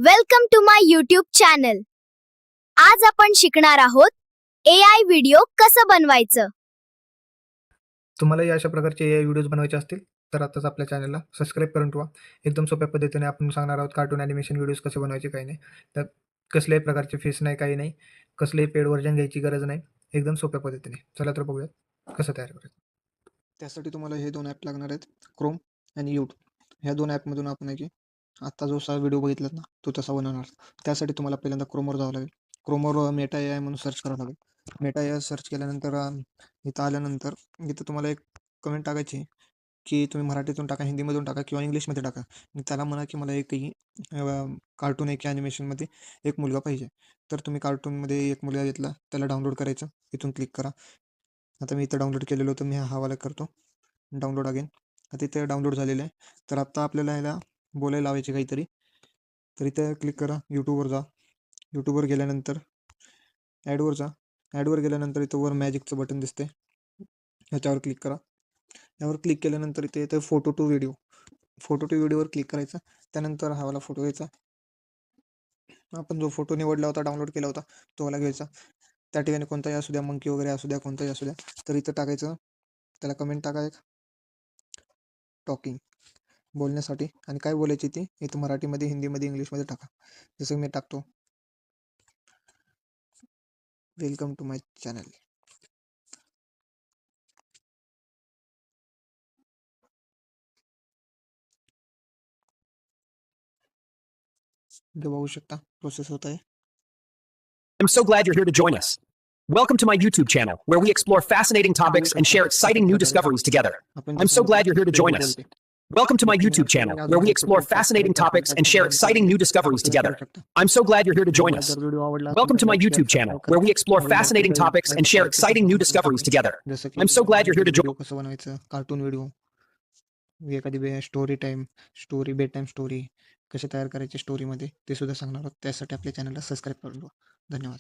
Welcome to my YouTube channel. आज आपण शिकणार आहोत AI व्हिडिओ कसं बनवायचं. तुम्हालाही अशा प्रकारचे AI व्हिडिओज बनवायचे असतील तर आताच आपल्या चॅनलला सबस्क्राईब करून ठेवा. एकदम सोप्या पद्धतीने आपण सांगणार आहोत कार्टून ॲनिमेशन व्हिडिओज कसे बनवायचे, काही नाही. तर कसल्याही प्रकारचे फीस नाही, काही नाही. कसलेही पेड व्हर्जन घ्यायची गरज नाही. एकदम सोप्या पद्धतीने. चला तर बघूयात कसं तयार करायचं. त्यासाठी तुम्हाला हे 2 ॲप लागणार आहेत, क्रोम आणि YouTube. ह्या 2 ॲपमधून आपण आहे की आत्ता जो व्हिडिओ बघितलात ना, तो तसा बनवणार. त्यासाठी तुम्हाला पहिल्यांदा क्रोमवर जावं लागेल. क्रोमवर मेटा AI म्हणून सर्च करावं लागेल. मेटा AI सर्च केल्यानंतर इथं आल्यानंतर इथं तुम्हाला एक कमेंट टाकायची आहे, की तुम्ही मराठीतून टाका, हिंदीमधून टाका किंवा इंग्लिशमध्ये टाका. आणि त्याला म्हणा की मला एकही कार्टून आहे की ॲनिमेशनमध्ये एक मुलगा पाहिजे. तर तुम्ही कार्टूनमध्ये एक मुलगा घेतला, त्याला डाउनलोड करायचं. इथून क्लिक करा. आता मी इथं डाउनलोड केलेलं होतं, मी हा वाला करतो. Download again. आता इथे डाउनलोड झालेलं आहे. तर आता आपल्याला ह्याला बोलायला लावायचे काहीतरी. तर इथं क्लिक करा. यूट्यूबवर जा. यूट्यूबवर गेल्यानंतर ॲडवर जा. ॲडवर गेल्यानंतर इथं वर मॅजिकचं बटन दिसते, ह्याच्यावर क्लिक करा. यावर क्लिक केल्यानंतर इथे येतं photo to video. Photo to व्हिडिओवर क्लिक करायचं. त्यानंतर हा वाला फोटो घ्यायचा. आपण जो फोटो निवडला होता, डाउनलोड केला होता, तो वाला घ्यायचा. त्या ठिकाणी कोणताही असू द्या, मंकी वगैरे असू द्या, कोणताही असू द्या. तर इथं टाकायचं. त्याला कमेंट टाका एक, टॉकिंग, बोलण्यासाठी. आणि काय बोलायची ती इथं मराठीमध्ये, हिंदीमध्ये, इंग्लिशमध्ये टाका. जसं मी टाकतो, वेलकम टू माय चॅनल. बघू शकता प्रोसेस होत आहे. I'm so glad you're here to join us. Welcome to my YouTube channel, where we explore fascinating topics and share exciting new discoveries together. I'm so glad you're here to join us. Welcome to my YouTube channel, where we explore fascinating topics and share exciting new discoveries together. I'm so glad you're here to join us. Welcome to my YouTube channel, where we explore fascinating topics and share exciting new discoveries together. I'm so glad you're here to join. कसं बनवायचं cartoon video, एखादी story time, story bed time story कशी तयार करायची स्टोरीमध्ये, ते सुद्धा सांगणार आहोत. त्यासाठी आपल्या चॅनलला सबस्क्राईब करून ठेवा. धन्यवाद.